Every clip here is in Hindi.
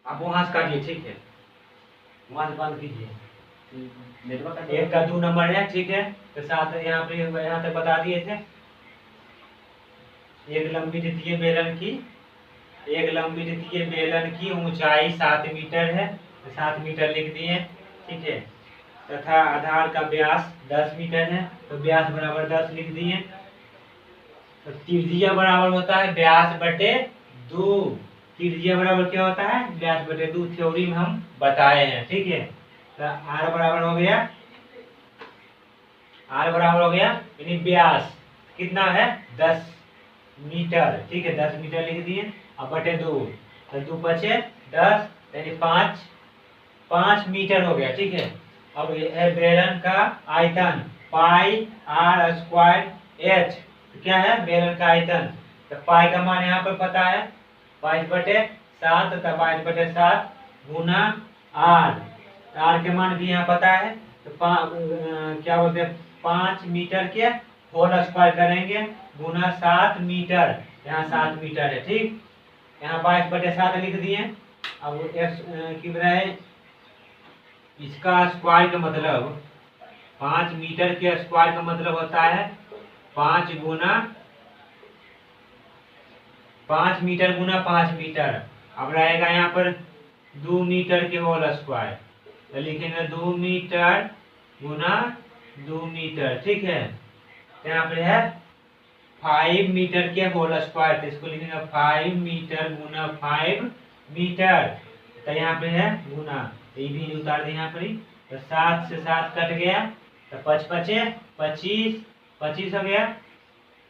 आप वहां से काटिए, ठीक है, वहां से बंद कीजिए। एक का 2 नंबर है, ठीक है, तो साथ यहाँ पे यहाँ तक बता दिए थे। एक लंबी वृत्तीय बेलन की ऊंचाई 7 मीटर है, तो 7 मीटर लिख दिए, ठीक है, तथा आधार का व्यास 10 मीटर है, तो व्यास बराबर 10 लिख दिए। तो त्रिज्या बराबर होता है व्यास बटे 2। त्रिज्या बराबर क्या होता है? व्यास बटे 2। थ्योरी में हम बताए हैं, ठीक है। तो आर बराबर हो गया, यानी व्यास कितना है? 10 मीटर, ठीक है, 10 मीटर लिख दिए। अब बटे 2, तो 2 बचे 10, यानी 5 मीटर हो गया, ठीक है। अब बेलन का आयतन पाई आर स्क्वायर एच, तो क्या है बेलन का आयतन? तो पाई का मान यहाँ पर पता है 5/7, तथा 5/7 गुना आर, आर के मान भी यहाँ पता है। तो क्या बोलते हैं, 5 मीटर के होल स्क्वायर करेंगे गुना 7 मीटर, यहाँ 7 मीटर है, ठीक। यहाँ 5/7 लिख दिए। अब एक्स की बजाय इसका स्क्वायर का मतलब 5 मीटर के स्क्वायर का मतलब होता है 5 मीटर गुना 5 मीटर। अब रहेगा यहाँ पर 2 मीटर के होल स्क्वायर, तो लिखेंगे 2 मीटर गुना 2 मीटर, ठीक है। तो यहाँ पर है 5 मीटर के होल स्क्वायर, तो इसको लिखेंगे 5 मीटर गुना 5 मीटर। तो यहाँ पे है गुना, ये भी उतार दे यहाँ पर ही। तो 7 से 7 कट गया, तो 5 बचे 25 हो गया।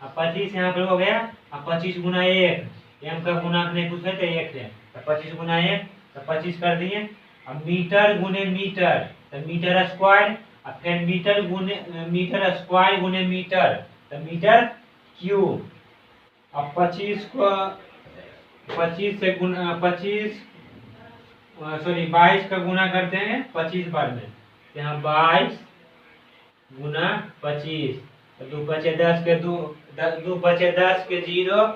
अब 25 यहाँ पर हो गया। अब 25 गुना 1, एम का गुना नहीं पूछे तो 1 है, तो 25 गुना 1, तो 25 कर दिए। अब मीटर गुने मीटर, तो मीटर स्क्वायर, अब फिर मीटर स्क्वायर गुने मीटर, तो मीटर क्यूब। अब 25 को 25 से गुना 22 का गुना करते हैं 25 बार में, यहाँ 22 गुना 25, तो 2 बचे 10 के 2 बचे 10 के 0,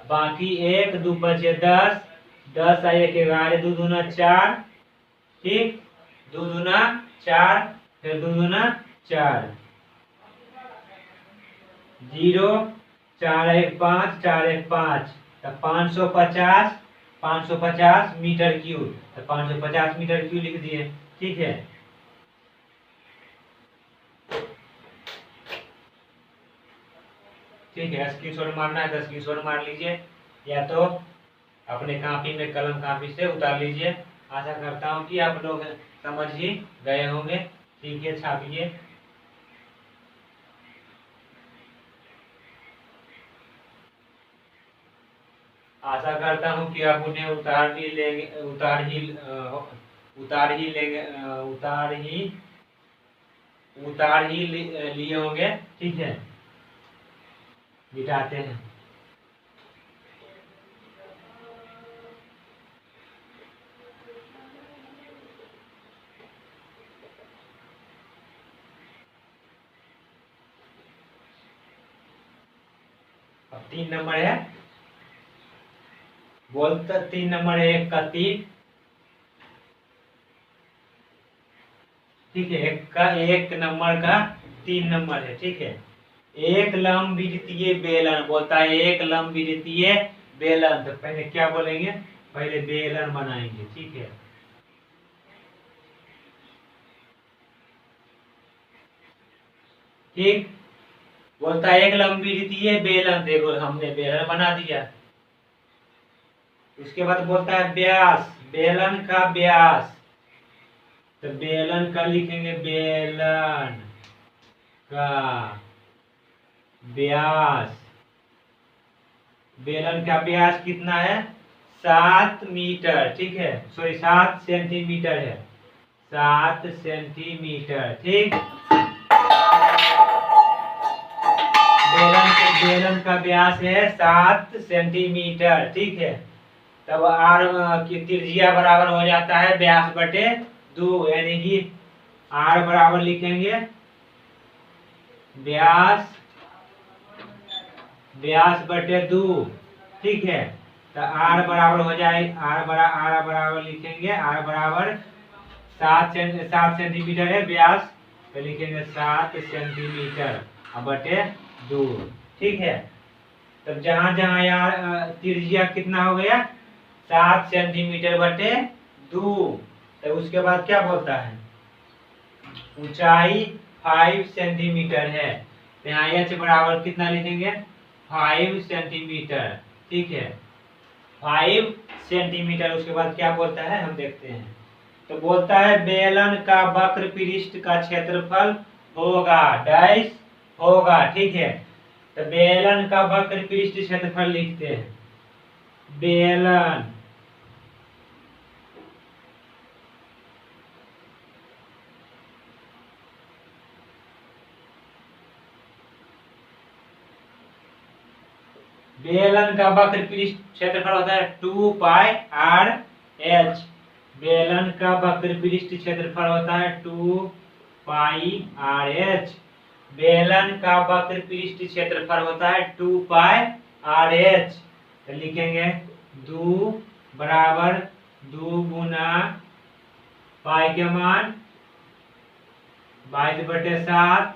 बाकी 1, 2 बचे 10, 10 और 1 11, 2 दूना 4, ठीक, 2 दूना 4, फिर 2 दूना 4, 0, 4 1 5, 4 1 5, तो 550 मीटर क्यूब, तो 550 मीटर क्यूब लिख दिए, ठीक है। ठीक है, स्क्रीनशॉट मारना है तो स्क्रीनशॉट मार लीजिए, या तो अपने कॉपी में कलम कापी से उतार लीजिए। आशा करता हूँ कि आप लोग समझ ही गए होंगे, ठीक है, छापिए। आशा करता हूँ कि आप उन्हें उतार ही लिए होंगे, ठीक है। मिटाते हैं। अब 3 नंबर है, बोलते 3 नंबर है, 1 का 3, ठीक है, 1 नंबर का 3 नंबर है, ठीक है। एक लंबवृत्तीय बेलन, बोलता है एक लंबवृत्तीय बेलन, तो पहले क्या बोलेंगे? पहले बेलन बनाएंगे, ठीक है। ठीक, बोलता है एक लंबवृत्तीय बेलन, देखो हमने बेलन बना दिया। उसके बाद बोलता है व्यास, बेलन का व्यास, तो बेलन का लिखेंगे बेलन का व्यास। बेलन का व्यास कितना है? 7 मीटर, ठीक है, सॉरी 7 सेंटीमीटर है, 7 सेंटीमीटर, ठीक। बेलन का व्यास है 7 सेंटीमीटर, ठीक है। तब आर की त्रिज्या बराबर हो जाता है व्यास बटे 2, यानी कि आर बराबर लिखेंगे व्यास बटे 2, ठीक है। तो आर बराबर हो जाए, आर बराबर लिखेंगे, आर बराबर 7 सेंटीमीटर है व्यास, तो लिखेंगे 7 सेंटीमीटर बटे 2। ठीक है, तब जहां जहां यार त्रिज्या कितना हो गया, 7 सेंटीमीटर बटे 2। तो उसके बाद क्या बोलता है, ऊंचाई 5 सेंटीमीटर है, तो यहाँ एच बराबर कितना लिखेंगे, 5 सेंटीमीटर। ठीक है, 5 सेंटीमीटर। उसके बाद क्या बोलता है हम देखते हैं, तो बोलता है बेलन का वक्र पृष्ठ का क्षेत्रफल होगा डैश होगा। ठीक है, तो बेलन का वक्र पृष्ठ क्षेत्रफल लिखते हैं, बेलन बेलन का वक्र पृष्ठ क्षेत्रफल होता है 2 पाई आर एच। बेलन का वक्र पृष्ठ क्षेत्रफल होता है 2 पाई आर एच। बेलन का वक्र पृष्ठ क्षेत्रफल होता है 2 पाई आर एच। तो लिखेंगे 2 बराबर 2 गुना पाई के मान 22/7,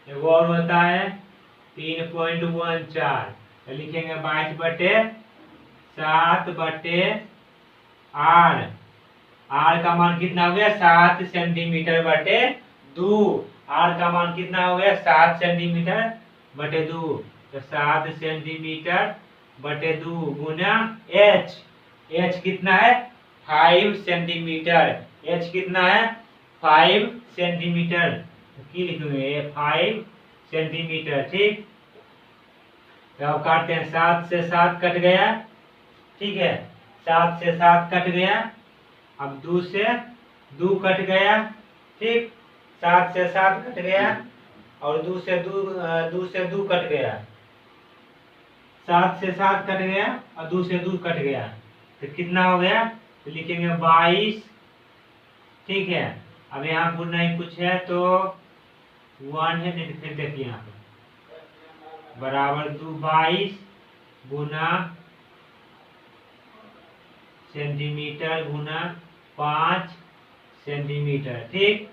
एक और होता है 3.14। तो लिखेंगे 22/7/8। आर का मान कितना हो गया, 7 सेंटीमीटर बटे 2। आर का मान कितना हो गया, 7 सेंटीमीटर बटे 2। तो 7 सेंटीमीटर बटे 2 गुना एच। एच कितना है, 5 सेंटीमीटर। एच कितना है, 5 सेंटीमीटर। तो की लिखेंगे 5 सेंटीमीटर। ठीक, तो अब काटते हैं, 7 से 7 कट गया। ठीक है, 7 से 7 कट गया। अब 2 से 2 कट गया। ठीक, 7 से 7 कट गया और 2 से 2 कट गया। 7 से 7 कट गया और 2 से 2 कट गया, तो कितना हो गया, तो लिखेंगे 22। ठीक है, अब यहाँ पर नहीं कुछ है तो 1 है, नहीं फिर देखिए यहाँ पे बराबर 22 गुना सेंटीमीटर गुना 5 सेंटीमीटर। ठीक,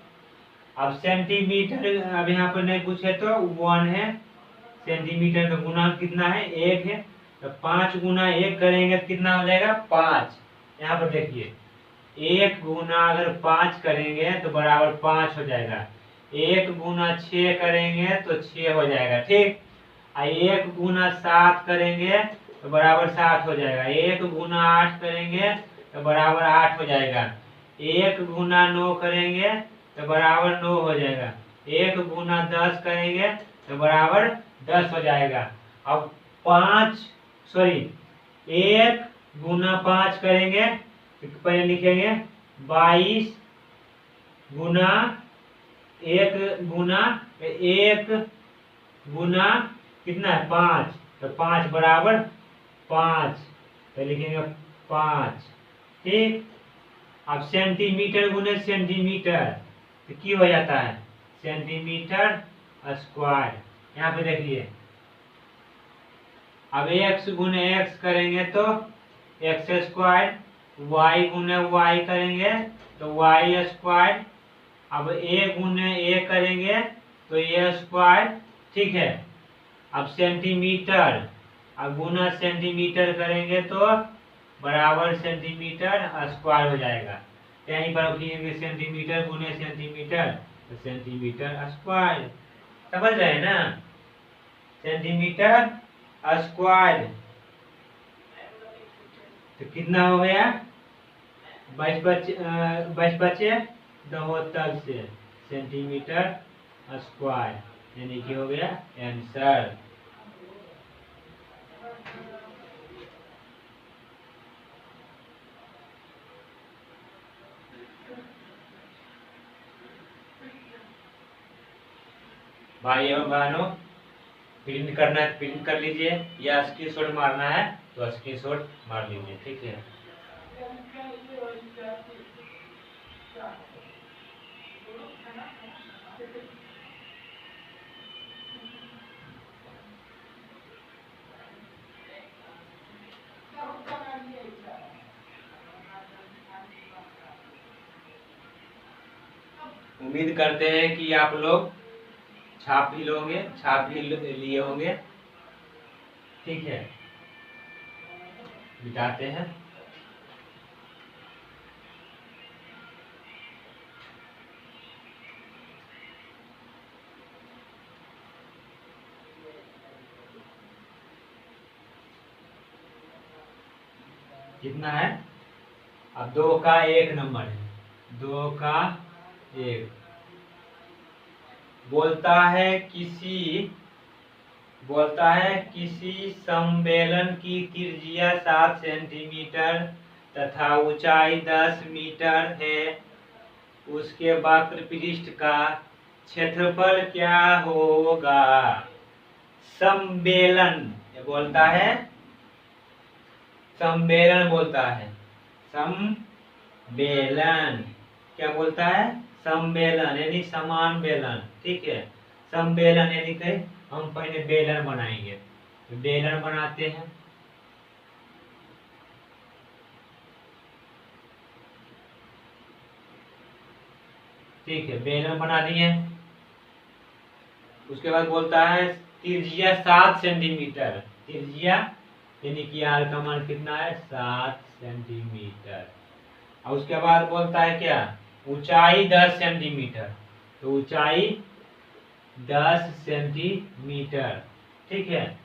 अब सेंटीमीटर, अब यहाँ पर नहीं कुछ है तो 1 है। सेंटीमीटर का गुना कितना है, 1 है, तो 5 गुना 1 करेंगे तो कितना हो जाएगा, 5। यहाँ पर देखिए 1 गुना अगर 5 करेंगे तो बराबर 5 हो जाएगा। 1 गुना 6 करेंगे तो 6 हो जाएगा। ठीक, 1 गुना 7 करेंगे तो बराबर 7 हो जाएगा। 1 गुना 8 करेंगे तो बराबर 8 हो जाएगा। 1 गुना 9 करेंगे तो बराबर 9 हो जाएगा। 1 गुना 10 करेंगे तो बराबर 10 हो जाएगा। अब 1 गुना 5 करेंगे तो पहले लिखेंगे 22 गुना 1 गुना कितना है, 5, तो 5 बराबर 5, तो लिखेंगे 5। ठीक, अब सेंटीमीटर गुने सेंटीमीटर तो की हो जाता है, सेंटीमीटर स्क्वायर। यहाँ पे देखिए, अब x गुने x करेंगे तो x स्क्वायर, y गुने y करेंगे तो y स्क्वायर, अब a गुने a करेंगे तो a स्क्वायर। ठीक है, अब सेंटीमीटर, अब गुना सेंटीमीटर करेंगे तो बराबर सेंटीमीटर स्क्वायर हो जाएगा। यहीं पर लिखेंगे सेंटीमीटर गुने सेंटीमीटर तो सेंटीमीटर स्क्वायर। समझ रहे हैं ना, सेंटीमीटर स्क्वायर। तो कितना हो गया, 22/72 से सेंटीमीटर स्क्वायर, यानी कि हो गया आंसर। भाई एवं बहनों, प्रिंट करना है प्रिंट कर लीजिए, या स्क्रीनशॉट मारना है तो स्क्रीनशॉट मार लीजिए। ठीक है, उम्मीद करते हैं कि आप लोग छाप भी लिए होंगे। ठीक है, मिटाते हैं। कितना है? अब 2 का 1 नंबर है, 2 का 1 बोलता है किसी सम्मेलन की त्रिज्या 7 सेंटीमीटर तथा ऊंचाई 10 मीटर है, उसके वक्र पृष्ठ का क्षेत्रफल क्या होगा? सम्मेलन बोलता है, सम्मेलन बोलता है, सम्मेलन क्या बोलता है? सम्मेलन यानी समान बेलन। ठीक है, सम्मेलन यानी कि हम पहले बेलन बनाएंगे, तो बेलन बनाते हैं। ठीक है, बेलन बना दिए। उसके बाद बोलता है त्रिज्या 7 सेंटीमीटर, त्रिज्या यानी कि आर का मान कितना है? 7 सेंटीमीटर। और उसके बाद बोलता है क्या? ऊंचाई 10 सेंटीमीटर, तो ऊंचाई 10 सेंटीमीटर। ठीक है,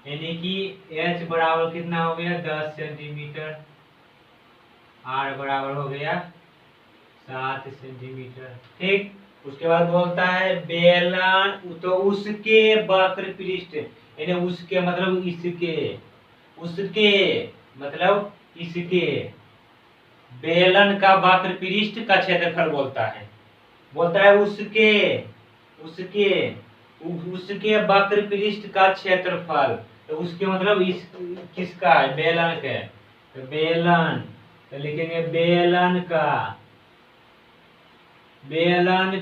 यानी कि h बराबर कितना हो गया? 10 सेंटीमीटर। r बराबर हो गया 7 सेंटीमीटर। ठीक, उसके बाद बोलता है बेलन, तो उसके वक्र पृष्ठ यानी उसके मतलब इसके, उसके मतलब इसके बेलन का वक्र पृष्ठ का क्षेत्रफल बोलता है उसके वक्र पृष्ठ का क्षेत्रफल। तो उसके मतलब इस किसका है? बेलन के। तो बेलन, तो लिखेंगे बेलन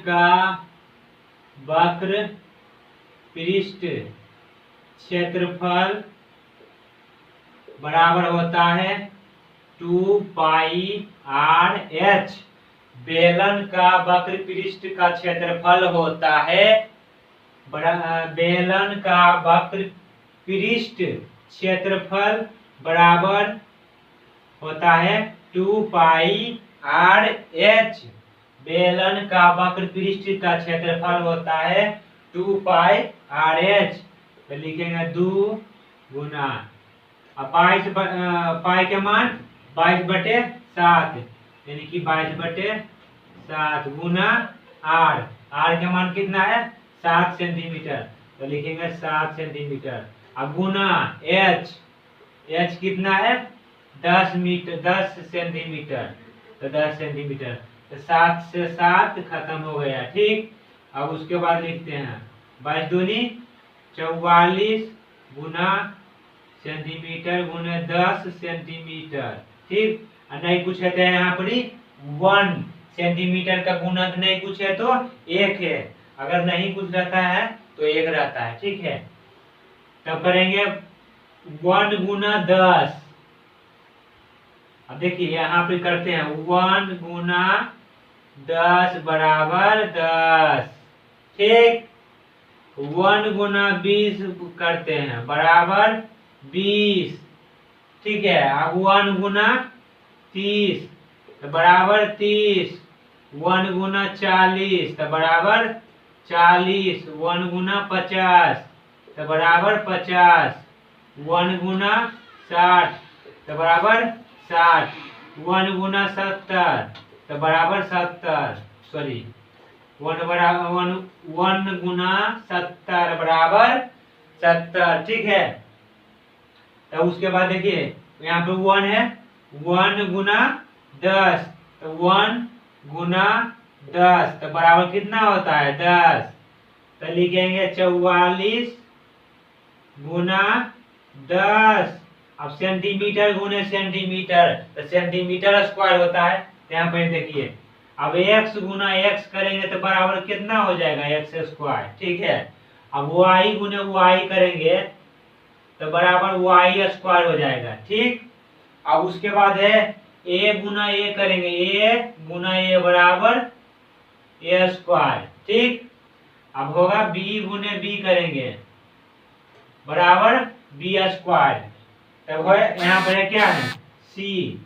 का वक्र पृष्ठ क्षेत्रफल बराबर होता है 2 पाई आर एच। बेलन का वक्र पृष्ठ का क्षेत्रफल होता है, बेलन का वक्र पृष्ठ क्षेत्रफल बराबर होता है 2 पाई आर एच। बेलन का वक्र पृष्ठ का क्षेत्रफल होता है 2 पाई आर एच। तो लिखेंगे 2 गुना, अब 22 पाई के मान 22/7 यानी कि 22/7 गुना आर के मान कितना है? 7 सेंटीमीटर, तो लिखेंगे 7 सेंटीमीटर। अब गुना एच कितना है? 10 सेंटीमीटर, तो 10 सेंटीमीटर, तो 7 से 7 खत्म हो गया। ठीक, अब उसके बाद लिखते हैं 22 दूनी 44 गुना सेंटीमीटर गुना 10 सेंटीमीटर। ठीक, नहीं पूछे थे यहाँ पर 1 सेंटीमीटर का गुणक नहीं पूछे तो 1 है, अगर नहीं कुछ रहता है तो 1 रहता है। ठीक है, तब करेंगे 1 गुना 10। अब देखिए यहाँ पे करते हैं 1 गुना 10 बराबर 10। ठीक, 1 गुना 20 करते हैं बराबर 20। ठीक है, अब 1 गुना 30 तो बराबर 30। 1 गुना 40 तो बराबर 40। 1 गुना 50 तो बराबर 50। 1 गुना 60 तो बराबर 60। 1 गुना 70 तो बराबर 70। सॉरी, 1 गुना 70 बराबर 70। ठीक है, तो उसके बाद देखिए यहाँ पे 1 है, 1 गुना 10 तो 1 गुना 10 तो बराबर कितना होता है? 10। तो लिखेंगे 44 गुना 10। अब सेंटीमीटर गुने सेंटीमीटर, तो सेंटीमीटर स्क्वायर होता है। यहाँ पे देखिए अब x गुना x करेंगे तो बराबर कितना हो जाएगा? x square. ठीक है, अब y गुने y करेंगे तो बराबर y स्क्वायर हो जाएगा। ठीक, अब उसके बाद है ए गुना ए करेंगे, ए गुना ए बराबर ए स्क्वायर, ठीक। अब होगा बी गुने बी करेंगे बराबर बी स्क्वायर, तब है यहाँ पर है क्या है सी,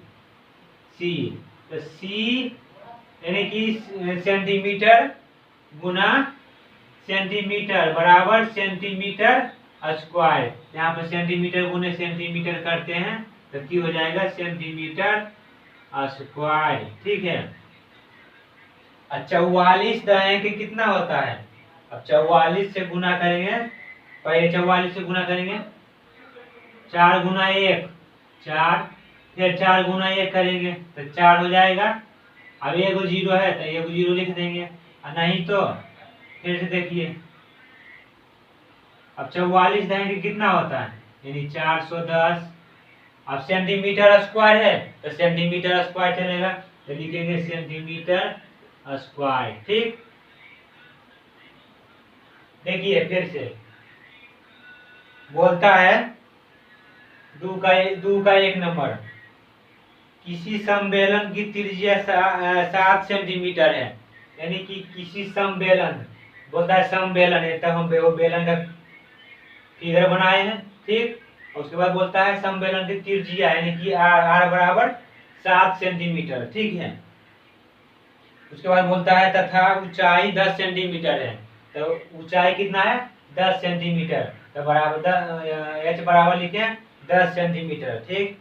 सी तो सी यानी कि सेंटीमीटर गुना सेंटीमीटर बराबर सेंटीमीटर स्क्वायर। यहाँ पर सेंटीमीटर गुने सेंटीमीटर करते हैं तो क्या हो जाएगा सेंटीमीटर स्क्वायर, ठीक है। 44 दाएं के कितना होता है, अब 44 से गुना करेंगे, पहले 44 से गुना करेंगे, 4 गुना 1 4, फिर 4 गुना 1 करेंगे तो 4 हो जाएगा। अब एक जीरो है तो एक जीरो लिख देंगे, और नहीं तो फिर से देखिए, अब 44 दाएं कितना होता है यानी 410। अब सेंटीमीटर स्क्वायर है तो सेंटीमीटर स्क्वायर चलेगा, तो लिखेंगे सेंटीमीटर स्क्वायर, ठीक। देखिए फिर से बोलता है दो का एक नंबर, किसी समबेलन की त्रिज्या 7 सेंटीमीटर है, यानी कि किसी समबेलन, बोलता है समबेलन है तब हम वो बेलन का फिगर बनाए हैं, ठीक। उसके बाद बोलता है समबेलन की त्रिज्या यानी कि आर बराबर 7 सेंटीमीटर, ठीक है। उसके बाद बोलता है तथा ऊंचाई 10 सेंटीमीटर है, तो ऊंचाई कितना है 10 सेंटीमीटर, तो बराबर एच बराबर लिखे 10 सेंटीमीटर, ठीक।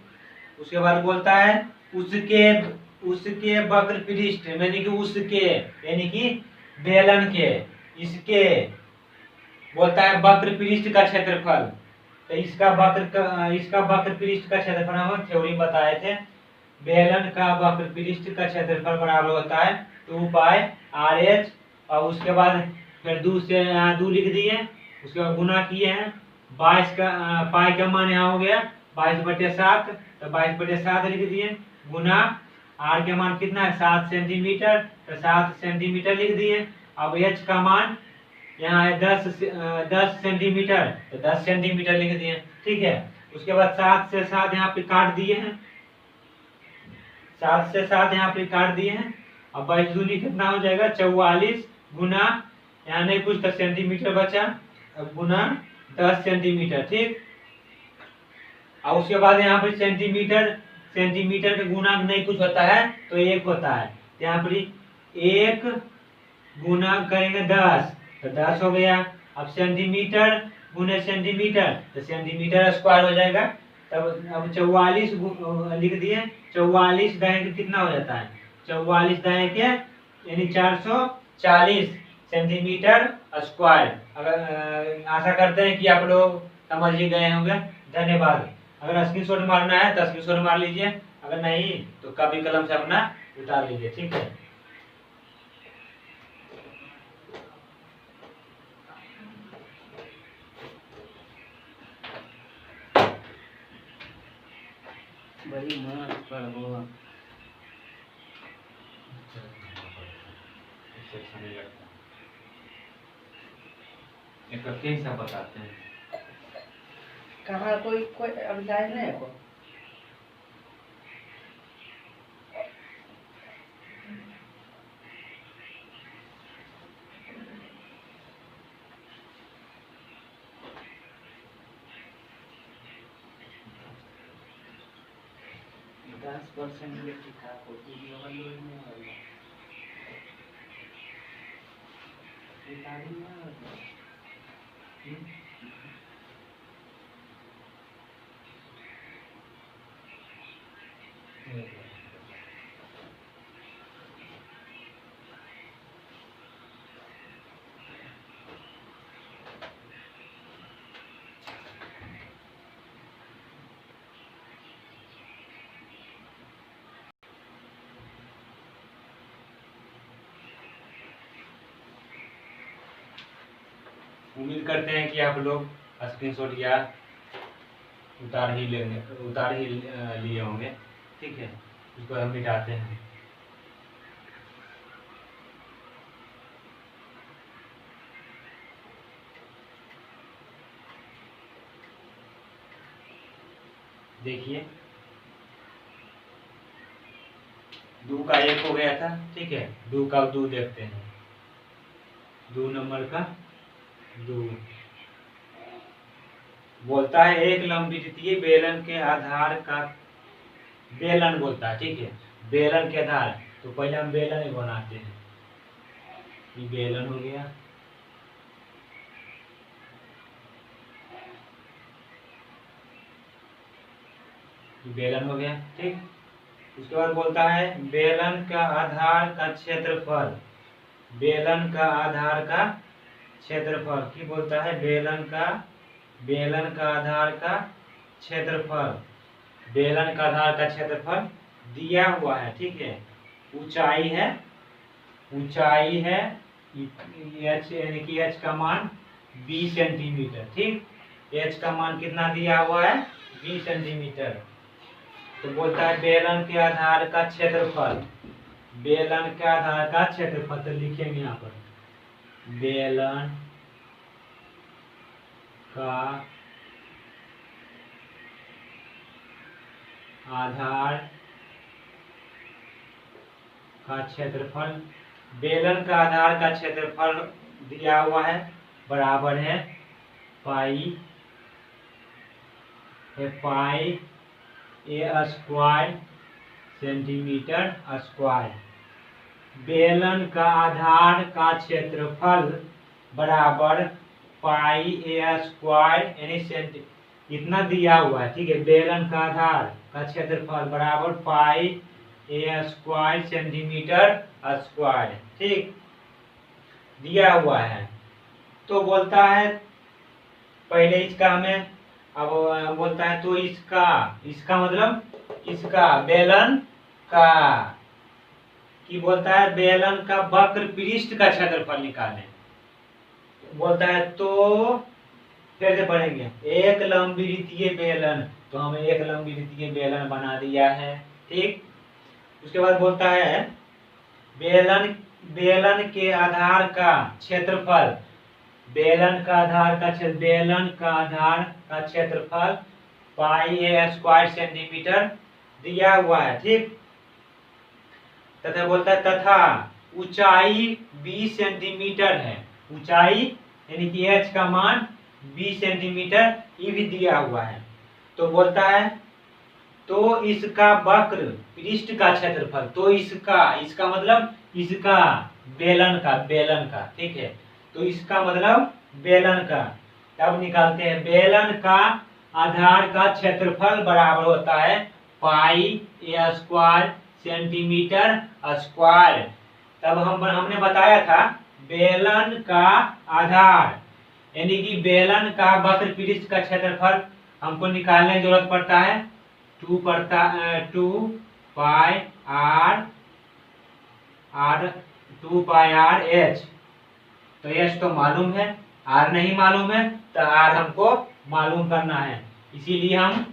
उसके बाद बोलता है उसके उसके वक्र पृष्ठ यानी कि उसके यानी कि बेलन के, इसके बोलता है वक्र पृष्ठ का क्षेत्रफल, तो इसका वक्र पृष्ठ का क्षेत्रफल हम थ्योरी बताए थे, बेलन का वक्र पृष्ठ का क्षेत्रफल बराबर होता है 2 पाई आर एच, और उसके बाद फिर 2 से 2 लिख दिए, उसके बाद गुना किए हैं 22 का पाई का मान यहाँ हो गया 22/7, तो 22/7 लिख दिए, गुना आर के मान कितना है 7 सेंटीमीटर, तो 7 सेंटीमीटर लिख दिए। अब एच का मान यहाँ है 10 सेंटीमीटर, तो 10 सेंटीमीटर लिख दिए, ठीक है। उसके बाद 7 से 7 यहाँ पे काट दिए हैं, 7 से 7 यहाँ पे काट दिए हैं। अब 22 दूनी कितना हो जाएगा 44 गुना यहाँ नहीं कुछ तो सेंटीमीटर बचा, अब गुना 10 सेंटीमीटर, ठीक। और उसके बाद यहाँ पर सेंटीमीटर का गुना नहीं कुछ होता है तो 1 होता है, यहाँ पर 1 गुना करेंगे 10 तो 10 हो गया। अब सेंटीमीटर गुने सेंटीमीटर तो सेंटीमीटर स्क्वायर हो जाएगा, तब अब 44 लिख दिए, 44 दाएं के कितना हो जाता है 44 दाएं के यानी 440 सेंटीमीटर स्क्वायर। अगर आशा करते हैं कि आप लोग समझ ही गए होंगे, धन्यवाद। अगर स्क्रीनशॉट मारना है तो स्क्रीनशॉट मार लीजिए, अगर नहीं तो कॉपी कलम से अपना उतार लीजिए, ठीक है। बड़ी मस्त पढ़ो, एक कैसा बताते हैं, कहाँ कोई कोई अभिलाष नहीं है को? दस परसेंट ये टिका को वीडियो वाली में वाला ये तारीख में वाला उम्मीद करते हैं कि आप लोग स्क्रीनशॉट या उतार ही लिए होंगे, ठीक है। इसको हम मिटाते हैं। देखिए 2 का 1 हो गया था, ठीक है। 2 का 2 देखते हैं, 2 नंबर का 2 बोलता है एक लंबवृत्तीय बेलन के आधार का, बेलन बोलता है, ठीक है। बेलन के आधार, तो पहले हम बेलन ही बनाते हैं। ये बेलन हो गया, बेलन हो गया, ठीक। उसके बाद बोलता है बेलन का आधार का क्षेत्रफल, बेलन का आधार का क्षेत्रफल की बोलता है, बेलन का आधार का क्षेत्रफल, बेलन का आधार का क्षेत्रफल दिया हुआ है, ठीक है। ऊंचाई है एच, यानी कि एच का मान 20 सेंटीमीटर, ठीक। एच का मान कितना दिया हुआ है, 20 सेंटीमीटर। तो बोलता है बेलन के आधार का क्षेत्रफल, बेलन के आधार का क्षेत्रफल, तो लिखेंगे यहाँ पर बेलन का आधार का क्षेत्रफल, बेलन का आधार का क्षेत्रफल दिया हुआ है, बराबर है पाई ए स्क्वायर सेंटीमीटर स्क्वायर। बेलन का आधार का क्षेत्रफल बराबर पाई ए स्क्वायर यानी इतना दिया हुआ है, ठीक है। बेलन का आधार का क्षेत्रफल बराबर पाई ए स्क्वायर सेंटीमीटर स्क्वायर, ठीक, दिया हुआ है। तो बोलता है पहले इसका हमें, अब बोलता है तो इसका मतलब इसका बेलन का कि बोलता है बेलन का वक्र पृष्ठ का क्षेत्रफल निकालें। बोलता है तो फिर से पढ़ेंगे, एक लंबवृत्तीय बेलन, तो हमें एक लंबवृत्तीय बेलन बना दिया है, ठीक। उसके बाद बोलता है बेलन के आधार का क्षेत्रफल, बेलन का आधार का क्षेत्रफल पाई ए स्क्वायर सेंटीमीटर दिया हुआ है, ठीक। तथा बोलता है तथा ऊंचाई 20 सेंटीमीटर है, ऊंचाई यानी कि एच का मान 20 सेंटीमीटर ये भी दिया हुआ है। तो बोलता है तो इसका वक्र पृष्ठ का क्षेत्रफल, तो इसका मतलब इसका बेलन का, ठीक है। तो इसका मतलब बेलन का, तब निकालते हैं बेलन का आधार का क्षेत्रफल बराबर होता है पाई ए स्क्वायर सेंटीमीटर स्क्वायर। तब हमने बताया था बेलन का आधार यानी कि बेलन का वक्र पृष्ठ का क्षेत्रफल हमको निकालने की जरूरत पड़ता है 2 पाई आर एच। तो एच तो मालूम है, आर नहीं मालूम है, तो आर हमको मालूम करना है। इसीलिए हम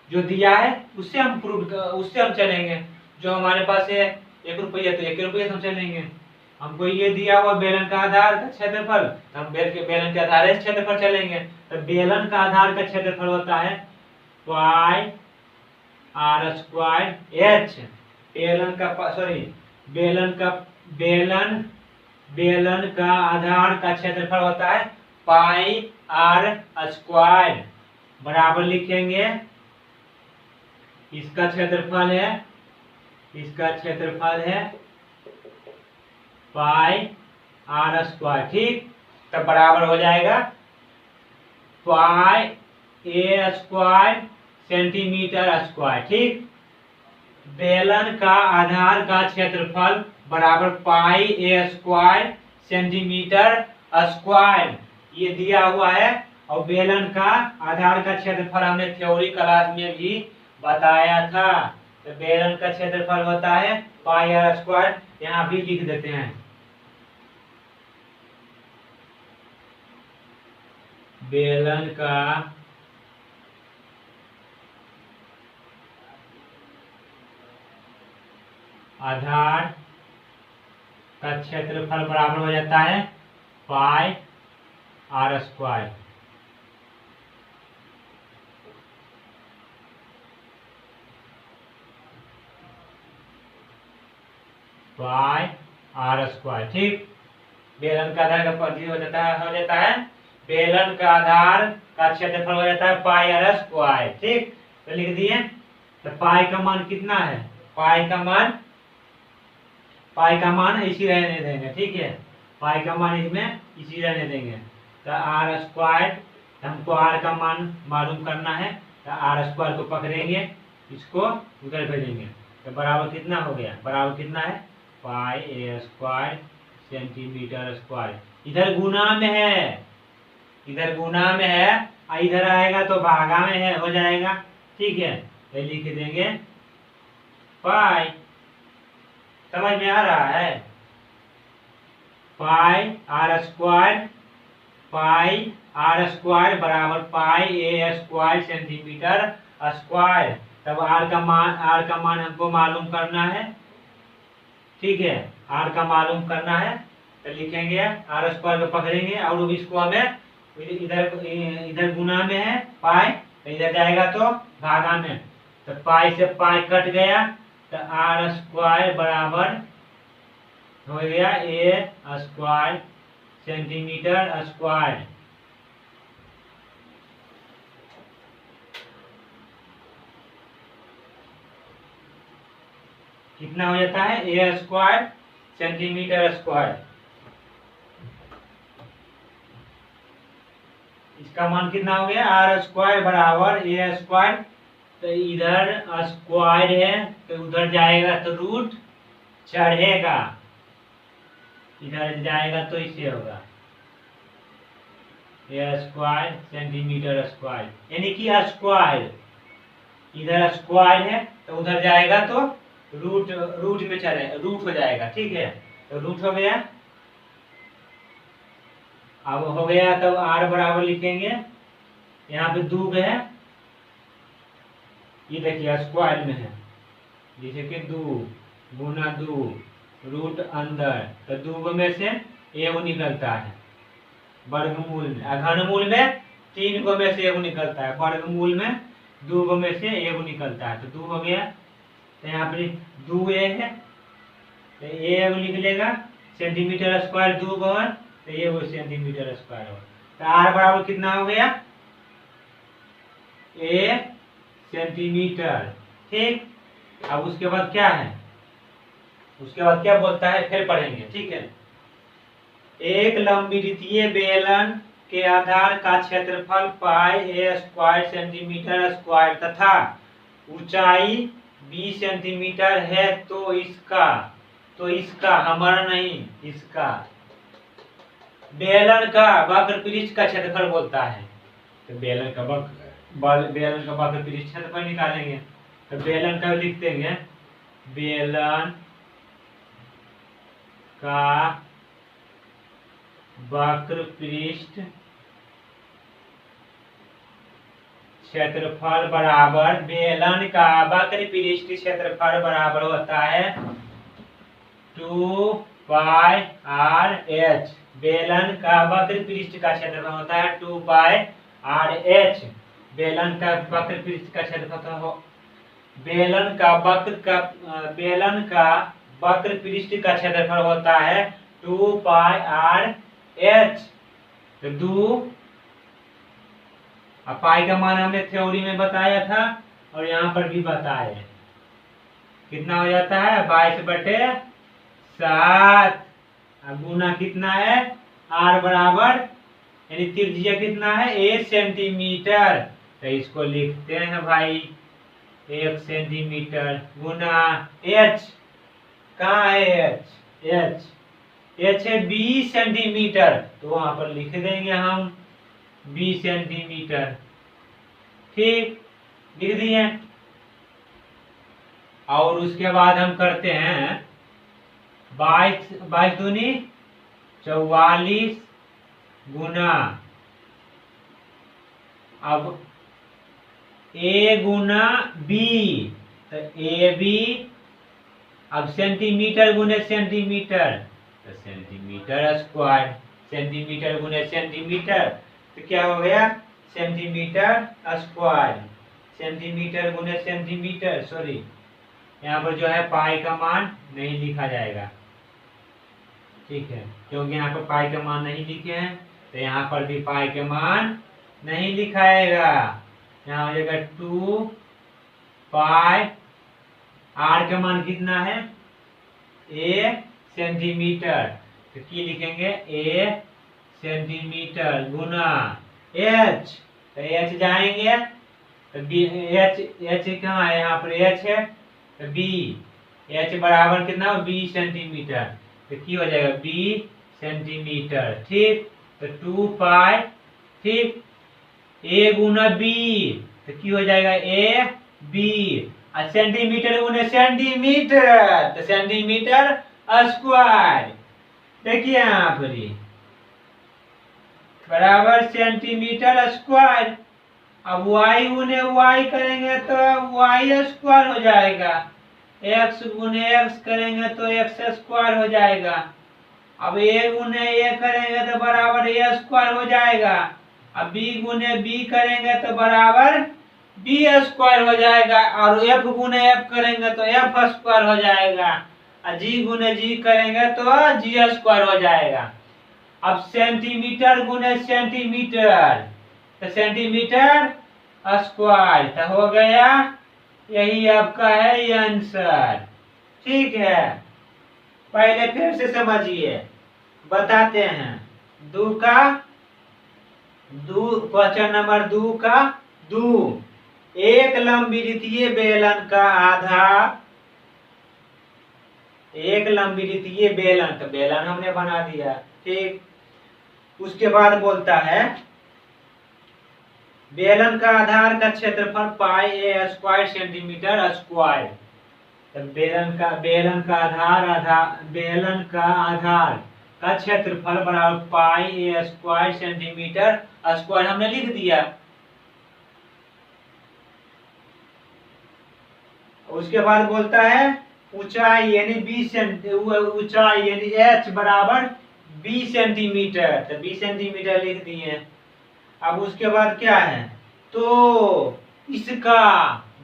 जो दिया है उससे हम चलेंगे। जो हमारे पास है 1 रुपया, तो 1 रुपये से हम चलेंगे। हमको ये दिया हुआ बेलन का आधार का क्षेत्रफल, हम बेलन के आधार से क्षेत्रफल चलेंगे। तो बेलन का आधार का क्षेत्रफल होता है पाई आर स्क्वायर एच। बेलन का आधार का क्षेत्रफल होता है पाई आर स्क्वायर, बराबर लिखेंगे इसका क्षेत्रफल है पाई आर स्क्वायर, ठीक। तब बराबर हो जाएगा पाई ए स्क्वायर सेंटीमीटर स्क्वायर, ठीक। बेलन का आधार का क्षेत्रफल बराबर पाई ए स्क्वायर सेंटीमीटर स्क्वायर ये दिया हुआ है। और बेलन का आधार का क्षेत्रफल हमने थ्योरी क्लास में भी बताया था। तो बेलन का क्षेत्रफल होता है पाई आर स्क्वायर, यहाँ भी लिख देते हैं बेलन का आधार का क्षेत्रफल बराबर हो जाता है pi R square. Pi R square. ठीक, बेलन का आधार का परिधि हो जाता है बेलन का आधार का क्षेत्रफल हो जाता है पाई आर स्क्वायर। ठीक, तो लिख दिए। तो पाई का मान कितना है, पाई का मान इसी रहने देंगे। ठीक है, पाई का मान इसमें इसी रहने देंगे। तो आर स्क्वायर, हमको आर का मान मालूम करना है, तो आर स्क्वायर को पकड़ेंगे, इसको उधर भेजेंगे। तो बराबर कितना हो गया, बराबर कितना है पाई ए स्क्वायर सेंटीमीटर स्क्वायर। इधर गुना में है, इधर गुना में है और इधर आएगा तो भागा में है, हो जाएगा। ठीक है, तो लिख देंगे पाई। समझ में आ रहा है, पाई आर स्क्वायर बराबर पाई ए स्क्वायर सेंटीमीटर स्क्वायर। तब आर का मान हमको मालूम करना है। ठीक है, आर का मालूम करना है, तो लिखेंगे आर स्क्वायर को पकड़ेंगे और इसको हमें इधर गुना में है पाई, तो इधर जाएगा तो भागा में। तो पाई से पाई कट गया, तो आर स्क्वायर बराबर हो गया ए स्क्वायर सेंटीमीटर स्क्वायर। कितना हो जाता है ए स्क्वायर सेंटीमीटर स्क्वायर। इसका मान कितना हो गया आर स्क्वायर बराबर ए स्क्वायर। तो इधर स्क्वायर है तो उधर जाएगा तो रूट चढ़ेगा, इधर जाएगा तो इससे होगा ए स्क्वायर सेंटीमीटर स्क्वायर। यानी कि स्क्वायर, इधर स्क्वायर है तो उधर जाएगा तो रूट में चले, रूट हो जाएगा। ठीक है, तो रूट हो गया। अब हो गया तब आर बराबर लिखेंगे, यहाँ पे दूग है, ये देखिए स्क्वायर में है, जैसे कि दू गुना दू रूट अंदर, तो दू में से एगो निकलता है वर्गमूल में, घनमूल में 3 गो में से एगो निकलता है, वर्गमूल में 2 गो में से एगो निकलता है। तो 2 हो गया, तो यहाँ पे 2 ए है, तो एगो लिख लेगा सेंटीमीटर स्क्वायर 2 गो है, तो एगो सेंटीमीटर स्क्वायर हो। तो आर बराबर कितना हो गया ए सेंटीमीटर। ठीक, अब उसके बाद क्या है, उसके बाद क्या बोलता है फिर पढ़ेंगे। ठीक है, एक लंबवृत्तीय बेलन के आधार का क्षेत्रफल पाई ए स्क्वायर सेंटीमीटर स्क्वायर तथा ऊंचाई 20 सेंटीमीटर है, तो इसका हमारा नहीं, इसका बेलन का वक्र पृष्ठ का क्षेत्रफल बोलता है। तो बेलन का वक्र पृष्ठ क्षेत्रफल निकालेंगे। तो बेलन का लिख देंगे, बेलन का वक्र पृष्ठ क्षेत्रफल बराबर, बेलन का वक्र पृष्ठ क्षेत्रफल बराबर होता है 2 पाई आर एच। बेलन का वक्र पृष्ठ का क्षेत्रफल होता है 2 पाई आर एच। बेलन का वक्र पृष्ठ का क्षेत्रफल हो, बेलन का वक्र पृष्ठ का क्षेत्रफल होता है 2 पाई आर एच। तो 2 पाई का मान हमने थ्योरी में बताया था और यहाँ पर भी बताया, कितना हो जाता है 22/7। गुना कितना है आर बराबर, यानी त्रिज्या कितना है 1 सेंटीमीटर। तो इसको लिखते हैं भाई 1 सेंटीमीटर गुना एच, कहाँ है एच है 20 सेंटीमीटर, तो वहां पर लिख देंगे हम 20 सेंटीमीटर। ठीक, लिख दिए। और उसके बाद हम करते हैं 22 दूनी 44 गुना, अब ए गुना बी, तो ए बी, अब सेंटीमीटर गुने सेंटीमीटर, तो सेंटीमीटर स्क्वायर, सेंटीमीटर गुने सेंटीमीटर, तो क्या हो गया सेंटीमीटर स्क्वायर, सेंटीमीटर गुने सेंटीमीटर, सॉरी यहाँ पर जो है पाई का मान नहीं लिखा जाएगा, ठीक है, क्योंकि यहाँ पर पाई का मान नहीं लिखे हैं, तो यहाँ पर भी पाई के मान नहीं लिखाएगा। यहाँ हो जाएगा 2 पाई, आर का मान कितना है, ए सेंटीमीटर, तो की लिखेंगे ए सेंटीमीटर गुना एच, तो एच जाएंगे तो बी, एच कहाँ है, यहाँ पर एच है, तो बी, एच बराबर कितना हो, बी सेंटीमीटर, तो की हो जाएगा बी सेंटीमीटर, ठीक। तो 2 पाई, ठीक, ए गुना बी, तो की हो जाएगा ए बी, और सेंटीमीटर गुना सेंटीमीटर, तो सेंटीमीटर स्क्वायर, देखिए यहाँ पर बराबर सेंटीमीटर स्क्वायर। अब y गुने y करेंगे तो y स्क्वायर हो जाएगा, x गुने x करेंगे तो x स्क्वायर हो जाएगा। अब a गुने a करेंगे तो बराबर a स्क्वायर हो जाएगा। अब b गुने b करेंगे तो बराबर b स्क्वायर हो जाएगा, और f गुने f करेंगे तो f स्क्वायर हो जाएगा, और g गुने g करेंगे तो g स्क्वायर हो जाएगा। अब सेंटीमीटर गुने सेंटीमीटर, तो सेंटीमीटर स्क्वायर, तो हो गया, यही आपका है ये आंसर, ठीक है। पहले फिर से समझिए, बताते हैं। क्वेश्चन नंबर 2 का 2, एक लंबवृत्तीय बेलन का आधार, एक लंबवृत्तीय बेलन, तो बेलन हमने बना दिया, ठीक। उसके बाद बोलता है बेलन का आधार का क्षेत्रफल पाई ए स्क्वायर सेंटीमीटर स्क्वायर, तो बेलन का आधार का क्षेत्रफल बराबर पाई ए स्क्वायर सेंटीमीटर स्क्वायर, हमने लिख दिया। उसके बाद बोलता है ऊंचाई यानी ऊंचाई यानी h बराबर 20 सेंटीमीटर, तो 20 सेंटीमीटर लिख दिए। अब उसके बाद क्या है, तो इसका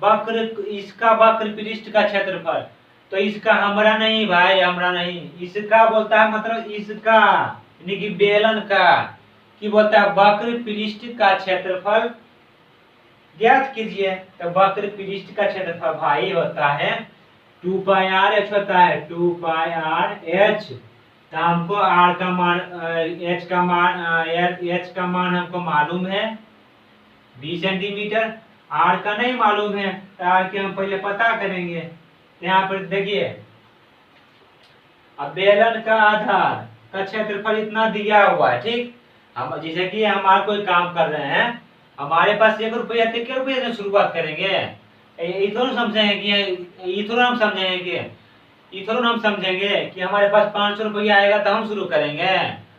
वक्र पृष्ठ का क्षेत्रफल, तो इसका हमरा नहीं भाई, हमरा नहीं, इसका बोलता है, मतलब इसका यानी कि बेलन का, कि बोलता है वक्र पृष्ठ का क्षेत्रफल ज्ञात कीजिए। तो वक्र पृष्ठ का क्षेत्रफल भाई होता है 2 पाई आर एच होता है, 2 पाई आर एच, तो हमको आर का मान एच का मान हमको मालूम है 20 सेंटीमीटर, आर का नहीं मालूम है, तो आर के हम पहले पता करेंगे। यहाँ पर देखिए, अब बेलन का आधार का क्षेत्रफल इतना दिया हुआ है, ठीक। हम जैसे कि हमारा कोई काम कर रहे हैं, हमारे पास 1 रुपया, तो क्या रुपये से शुरुआत करेंगे, इधर हम समझेंगे कि हमारे पास 500 रुपया आएगा तो हम शुरू करेंगे,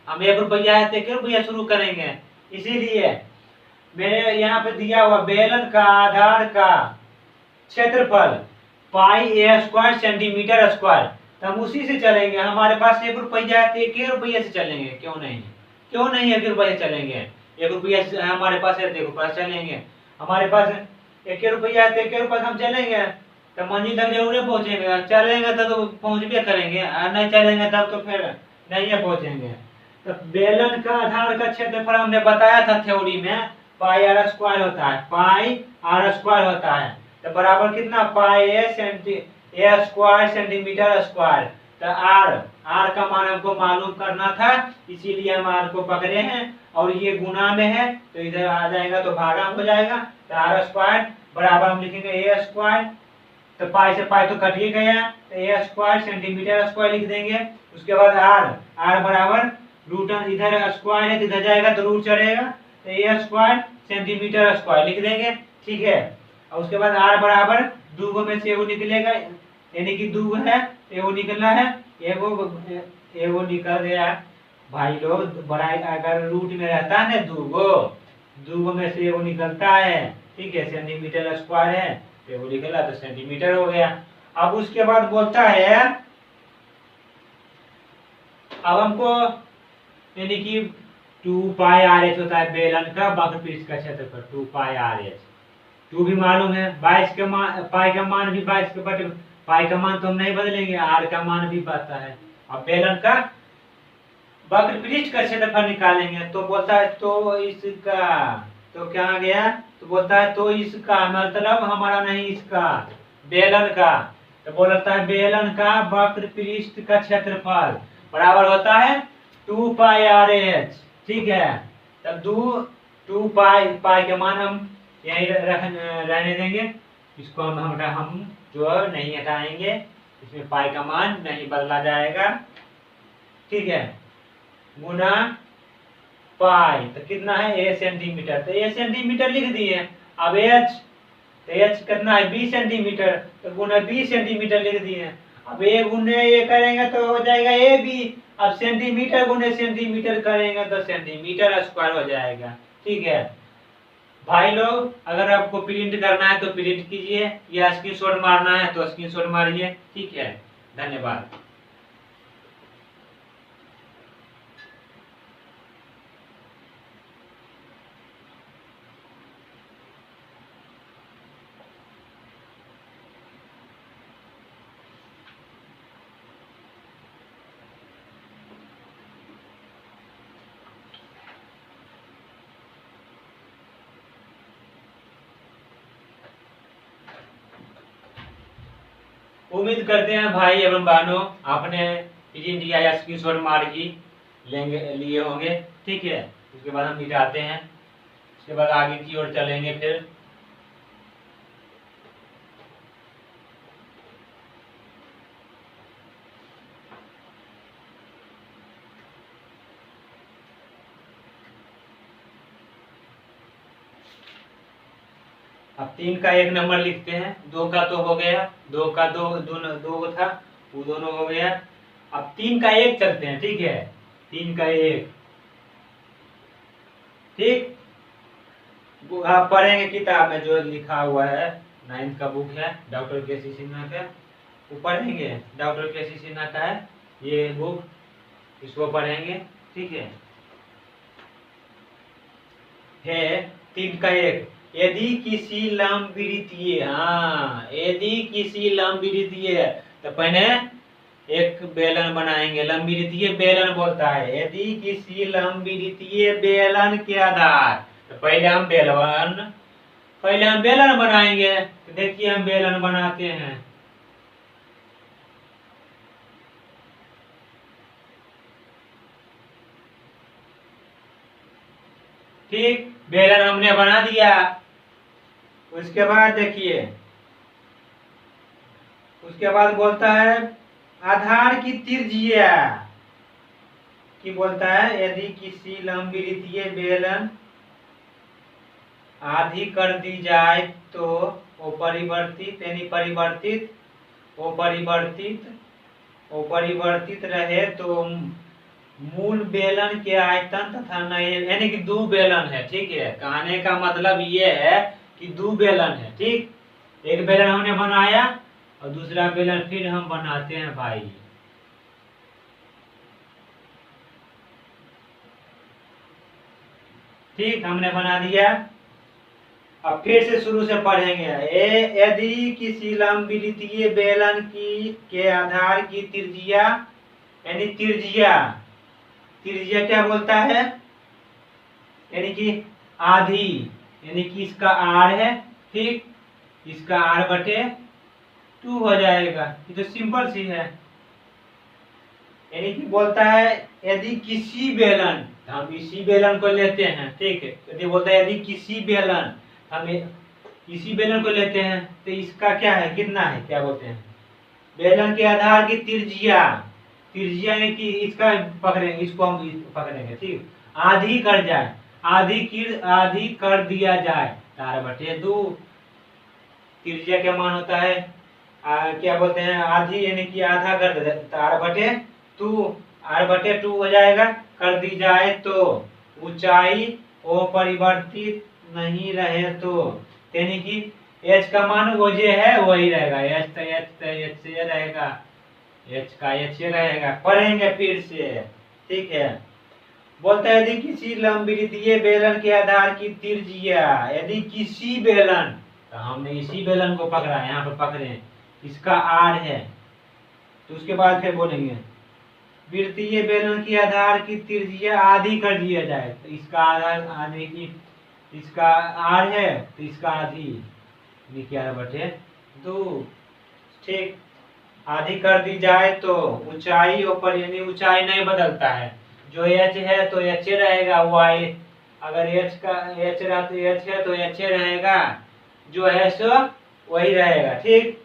हम 1 रुपया है तो 1 रुपया शुरू करेंगे। इसीलिए मेरे यहाँ पे दिया हुआ बेलन का आधार का क्षेत्रफल पाई ए स्क्वायर सेंटीमीटर स्क्वायर, तो हम उसी से चलेंगे। हमारे पास 1 रुपया है तो 1 रुपये से चलेंगे, क्यों नहीं 1 रुपये चलेंगे, 1 रुपया हमारे पास है तो 1 रुपया चलेंगे। हमारे पास 1 रुपया है तो 1 रुपया हम चलेंगे, तो मंजिल तक जरूर पहुंचेंगे, चलेंगे तो पहुंच भी करेंगे, और नहीं चलेंगे तब तो फिर नहीं पहुंचेंगे। तो बेलन का आधार का क्षेत्रफल हमने बताया था थ्योरी में, पाई आर स्क्वायर होता है, पाई आर स्क्वायर होता है, तो बराबर कितना, पाई ए स्क्वायर सेंटीमीटर स्क्वायर। तो आर का मान हमको मालूम करना था, इसीलिए हम आर को पकड़े हैं, और ये गुना में है तो इधर आ जाएगा तो भागा हो जाएगा, तो आर स्क्वायर बराबर हम लिखेंगे ए स्क्वायर, तो पाई से पाई तो कट ही गया, तो ए स्क्वायर सेंटीमीटर स्क्वायर लिख देंगे। उसके बाद आर बराबर रूट, इधर स्क्वायर है तो इधर जाएगा तो रूट चढ़ेगा, तो ए स्क्वायर सेंटीमीटर स्क्वायर लिख देंगे, ठीक है। और उसके बाद आर बराबर 2 में से एगो निकलेगा, यानी कि 2 है, एगो निकलना है, एगो निकल गया भाई लोग, बड़ा अगर रूट में रहता है ना 2 में से एगो निकलता है, ठीक है, सेंटीमीटर स्क्वायर है, एगो निकला तो सेंटीमीटर हो गया। अब उसके बाद बोलता है, अब हमको यानी कि 2 पाई आर एच होता है बेलन का वक्र पृष्ठ का क्षेत्रफल, 2 पाई आर एच, 2 भी मालूम है, 22 के मान, पाई का मान भी 22 के बटे पाई का मान तो हम नहीं बदलेंगे, आर का मान भी पता है। अब बेलन का वक्र पृष्ठ का क्षेत्रफल निकालेंगे, तो बोलता है तो इसका, तो क्या आ गया, तो बोलता है तो इसका, मतलब हमारा नहीं इसका, बेलन का। तो बोलता है बेलन का वक्र पृष्ठ का क्षेत्रफल बराबर होता है 2 पाई आर एच। ठीक है, तब 2 पाई के मान हम यही रहने देंगे, इसको हम जो नहीं हटाएंगे, इसमें पाई का मान नहीं बदला जाएगा। ठीक है, गुना पाई, तो कितना है ए सेंटीमीटर, तो ए सेंटीमीटर लिख दिए। अब एच, तो एच कितना है 20 सेंटीमीटर, तो गुना 20 सेंटीमीटर लिख दिए। अब ए गुने ए करेंगे तो हो जाएगा ए बी, अब सेंटीमीटर गुने सेंटीमीटर करेंगे तो सेंटीमीटर स्क्वायर हो जाएगा। ठीक है भाई लोग, अगर आपको प्रिंट करना है तो प्रिंट कीजिए, या स्क्रीनशॉट मारना है तो स्क्रीनशॉट मारिए। ठीक है, धन्यवाद। उम्मीद करते हैं भाई एवं बहनों आपने प्रिंट या स्क्रीनशॉट मार की लिए होंगे। ठीक है, उसके बाद हम मिटाते हैं, उसके बाद आगे की ओर चलेंगे। फिर अब 3 का 1 नंबर लिखते हैं, 2 का तो हो गया, 2 का 2 था, वो दोनों हो गया। अब 3 का 1 चलते हैं। ठीक है, 3 का 1, ठीक, आप पढ़ेंगे किताब में जो लिखा हुआ है, 9th का बुक है डॉक्टर के.सी. सिन्हा का, वो पढ़ेंगे, डॉक्टर के.सी. सिन्हा का है ये बुक, इसको पढ़ेंगे। ठीक है 3 का 1, यदि किसी लंबवृत्तीय, हाँ यदि किसी लंबवृत्तीय, तो पहले एक बेलन बनाएंगे, लंबवृत्तीय बेलन बोलता है, यदि किसी लंबवृत्तीय बेलन के आधार, तो पहले हम बेलन बनाएंगे। तो देखिए हम बेलन बनाते हैं। ठीक, बेलन हमने बना दिया। उसके बाद देखिए, उसके बाद बोलता है आधार की त्रिज्या की, बोलता है यदि किसी लंबवृत्तीय बेलन आधी कर दी जाए तो वो परिवर्तित यानी परिवर्तित रहे, तो मूल बेलन के आयतन तथा नए, यानी कि 2 बेलन है। ठीक है, कहने का मतलब ये है कि 2 बेलन है। ठीक, एक बेलन हमने बनाया और दूसरा बेलन फिर हम बनाते हैं भाई। ठीक, हमने बना दिया। अब फिर से शुरू से पढ़ेंगे। यदि किसी लंबवृत्तीय बेलन की के आधार की त्रिज्या, यानी त्रिज्या क्या बोलता है, यानी कि आधी, यानी कि इसका आर है। ठीक, इसका आर बटे 2 हो जाएगा, ये तो सिंपल सी है। यानी कि बोलता है यदि किसी बेलन, हम इसी बेलन को लेते हैं। ठीक है, यदि बोलता है यदि किसी बेलन, हम इसी बेलन को लेते हैं, तो इसका क्या है, कितना है, क्या बोलते हैं, बेलन के आधार की त्रिज्या यानी कि इसका पकड़ेंगे, इसको हम पकड़ेंगे। ठीक, आधी कर जाए, आधी कर दिया जाए, तार बटे 2, त्रिज्या क्या मान होता है, क्या बोलते हैं, आधी यानी कि आधा कर दे, तार बटे 2, आर बटे 2 हो जाएगा। कर दी जाए तो ऊंचाई अपरिवर्तित नहीं रहे, तो यानी कि एच का मान वो जो है वही रहेगा, एच से रहेगा, एच का एच रहेगा। पढ़ेंगे फिर से। ठीक है, बोलता है यदि किसी लंबवृत्तीय बेलन के आधार की त्रिज्या, यदि किसी बेलन, तो हमने इसी बेलन को पकड़ा, यहाँ पर पकड़े, इसका आर है, तो उसके बाद फिर बोलेंगे वृत्तीय बेलन की आधार की त्रिज्या आधी कर दिया जाए, तो इसका आधार आधे की, इसका आर है तो इसका आधी, 11/2। ठीक, आधी कर दी जाए तो ऊंचाई ऊपर, यानी ऊंचाई नहीं बदलता है, जो एच है तो एच रहेगा, वाई अगर एच का एच रहा तो एच है तो एच रहेगा, जो है सो वही रहेगा। ठीक,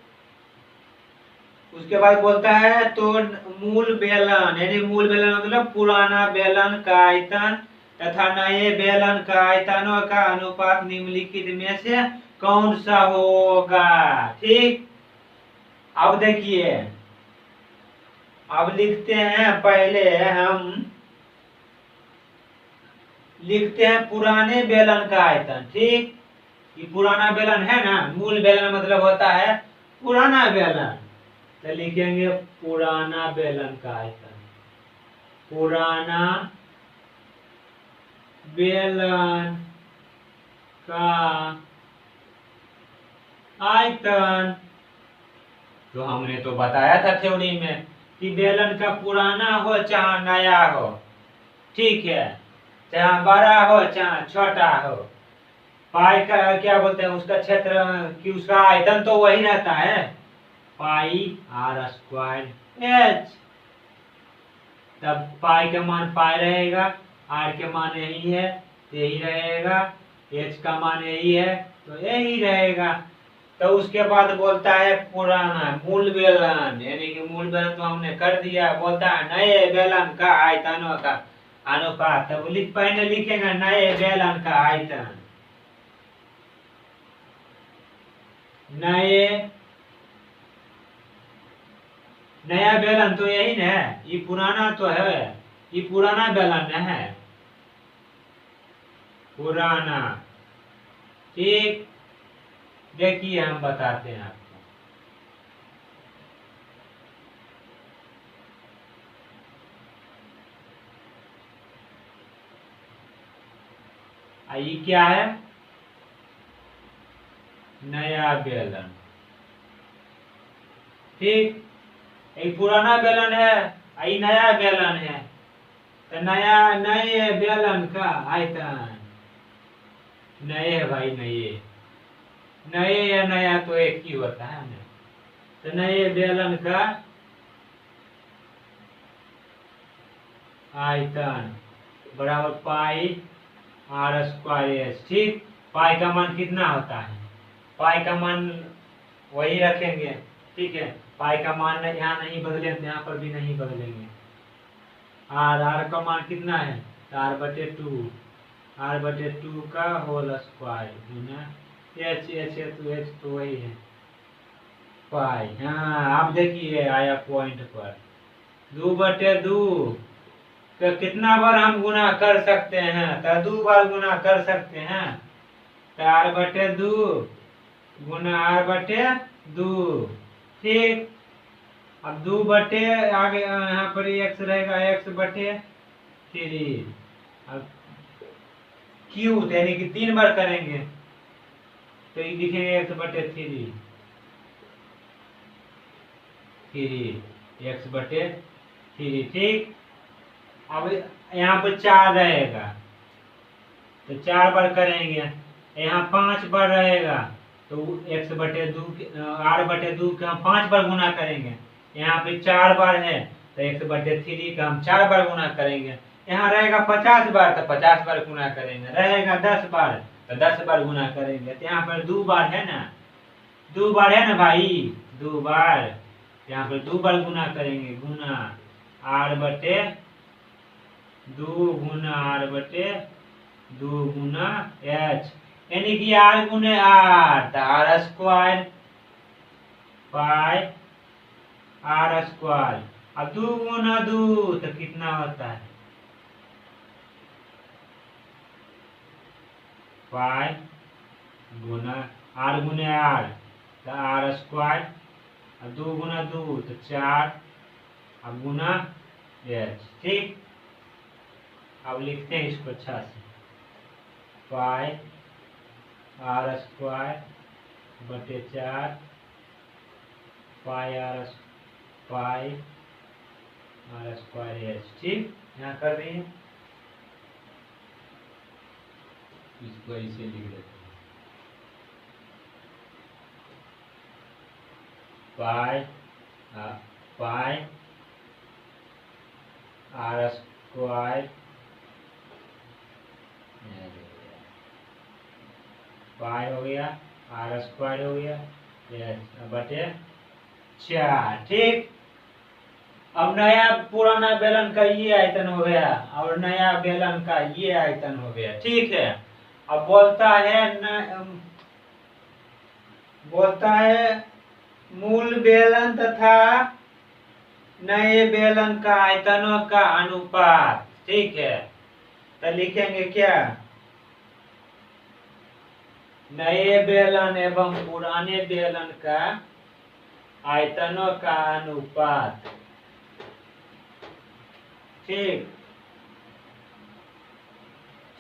उसके बाद बोलता है तो मूल बेलन, यानी मूल बेलन मतलब पुराना बेलन का आयतन तथा नए बेलन का आयतनों का अनुपात निम्नलिखित में से कौन सा होगा। ठीक, अब देखिए, अब लिखते हैं, पहले हम लिखते हैं पुराने बेलन का आयतन। ठीक, ये पुराना बेलन है ना, मूल बेलन मतलब होता है पुराना बेलन, तो लिखेंगे पुराना बेलन का आयतन, पुराना बेलन का आयतन। तो हमने तो बताया था थ्योरी में कि बेलन का पुराना हो चाहे नया हो, ठीक है, चाहे बड़ा हो चाहे छोटा हो, पाई का क्या बोलते हैं, उसका क्षेत्र कि उसका आयतन तो वही रहता है, पाई आर स्क्वायर एच। तब पाई का मान पाई रहेगा, आर के मान यही है यही रहेगा, एच का मान यही है तो यही रहेगा। तो उसके बाद बोलता है पुराना मूल बेलन, यानी कि मूल बेलन तो हमने कर दिया, बोलता है नए बेलन का आयतनों का अनुपात। तब पहले लिखेंगे नए बेलन का आयतन, नया बेलन तो यही ना है, ये पुराना तो है, ये पुराना बेलन है, पुराना। ठीक, देखिए हम बताते हैं आपको, ये क्या है, नया बेलन। ठीक, एक पुराना बेलन है, ये नया बेलन है, तो नए बेलन का आयतन, नए है भाई, नए या नया तो एक ही होता है ना, तो नए बेलन का आयतन बराबर पाई आर स्क्वायर एच। ठीक, पाई का मान कितना होता है, पाई का मान वही रखेंगे। ठीक है, पाई का मान यहाँ नहीं बदले तो यहाँ पर भी नहीं बदलेंगे। आर का मान कितना है, r/2, r/2 का होल स्क्वायर गुना एच, एच तो वही है पाई। हाँ, आप देखिए आया पॉइंट पर, 2/2 तो कितना बार हम गुना कर सकते हैं, तो 2 बार गुना कर सकते हैं, तो r/2 गुना r/2। ठीक, अब 2 बटे आगे यहाँ पर x रहेगा, x/3, अब क्यू यानी कि 3 बार करेंगे तो ये लिखेंगे x/3, 3x/3। ठीक, अब यहाँ पर 4 रहेगा तो 4 बार करेंगे, यहाँ 5 बार रहेगा तो x/2 r/2 का हम 5 बार गुना करेंगे, यहाँ पे 4 बार है तो x/3 का हम 4 बार गुना करेंगे, यहाँ रहेगा 50 बार तो 50 बार गुना करेंगे, रहेगा 10 बार तो 10 बार गुना करेंगे, तो यहाँ पर 2 बार है ना, 2 बार है ना भाई, 2 बार, यहाँ पर 2 बार गुना करेंगे, गुना r/2 गुना r/2 गुना h, यानी कि r गुने r, तो r square pi r square, अब 2 गुना 2 तो कितना होता है, पाई गुना r गुने r, तो r स्क्वायर, अब 2 गुना 2 तो 4, अब गुना h। ठीक, अब लिखते हैं इसको अच्छा से, पाई r स्क्वायर बटे 4 पाई आर स्क्वायर एच। ठीक, यहाँ कर दिए, इसको ऐसे लिख देते हैं। पाई पाई आर स्क्वायर पाई हो गया, आर स्क्वायर हो गया, बटे 4। ठीक, अब नया पुराना बेलन का ये आयतन हो गया और नया बेलन का ये आयतन हो गया। ठीक है, अब बोलता है मूल बेलन तथा नए बेलन का आयतनों का अनुपात। ठीक है, तो लिखेंगे क्या, नए बेलन एवं पुराने बेलन का आयतनों का अनुपात। ठीक,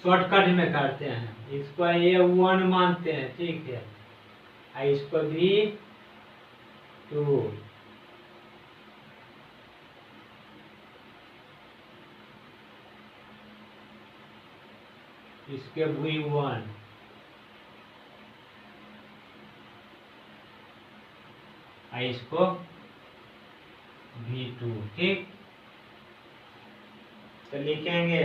शॉर्टकट में करते हैं, इसको A1 मानते हैं। ठीक है, इसको भी 2, इसके V1, इसको V2। ठीक, तो लिखेंगे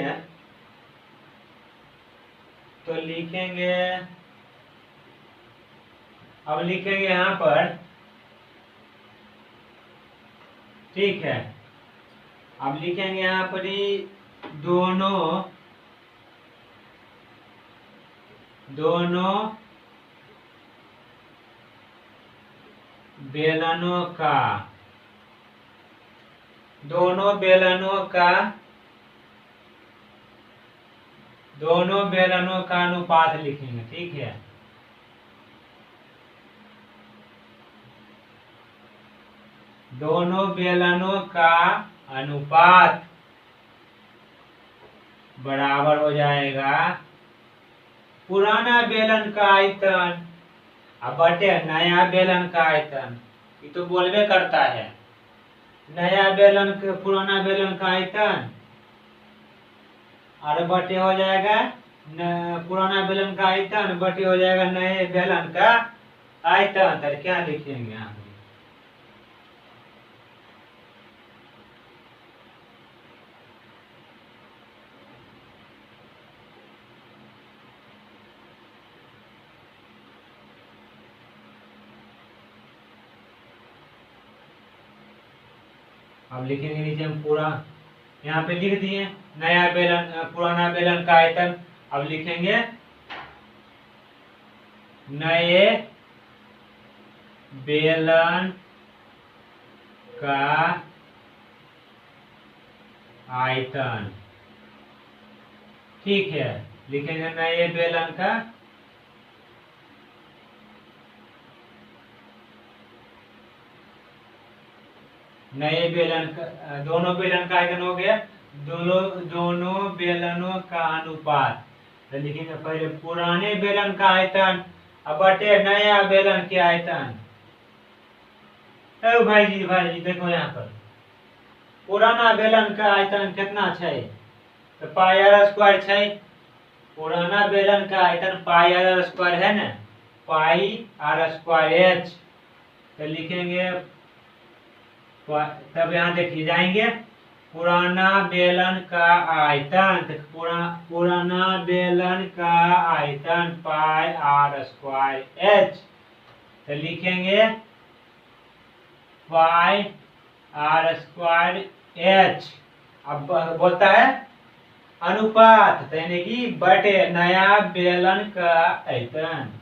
अब लिखेंगे यहाँ पर। ठीक है, अब लिखेंगे यहाँ पर ही दोनों बेलनों का अनुपात लिखेंगे। ठीक है, दोनों बेलनों का अनुपात बराबर हो जाएगा पुराना बेलन का आयतन अब बटे नया बेलन का आयतन। ये तो बोलबे करता है, नया बेलन के पुराना बेलन का आयतन और बटे हो जाएगा पुराना बेलन का आयतन बटे हो जाएगा नए बेलन का आयतन। तो क्या लिखेंगे यहाँ पे, अब लिखेंगे नीचे हम पूरा, यहाँ पे लिख दिए नया बेलन पुराना बेलन का आयतन। अब लिखेंगे नए बेलन का आयतन। ठीक है, लिखेंगे नए बेलन का नए बेलन का दोनों बेलन का आयतन हो गया, दोनों बेलनों का अनुपात। तो लिखेंगे पहले पुराने बेलन का आयतन अब बटे नया बेलन के आयतन। भाई जी देखो यहाँ पर पुराना बेलन का आयतन कितना है, तो पाई आर स्क्वायर है। पुराना बेलन का आयतन पाई आर स्क्वायर है ना, पाई आर स्क्वायर एच। तो लिखेंगे, तब यहाँ देखिए जाएंगे पुराना बेलन का आयतन, तो पुराना बेलन का आयतन पाई आर स्क्वायर एच। तो लिखेंगे पाई आर स्क्वायर एच। अब बोलता है अनुपात, तो यानी कि बटे नया बेलन का आयतन।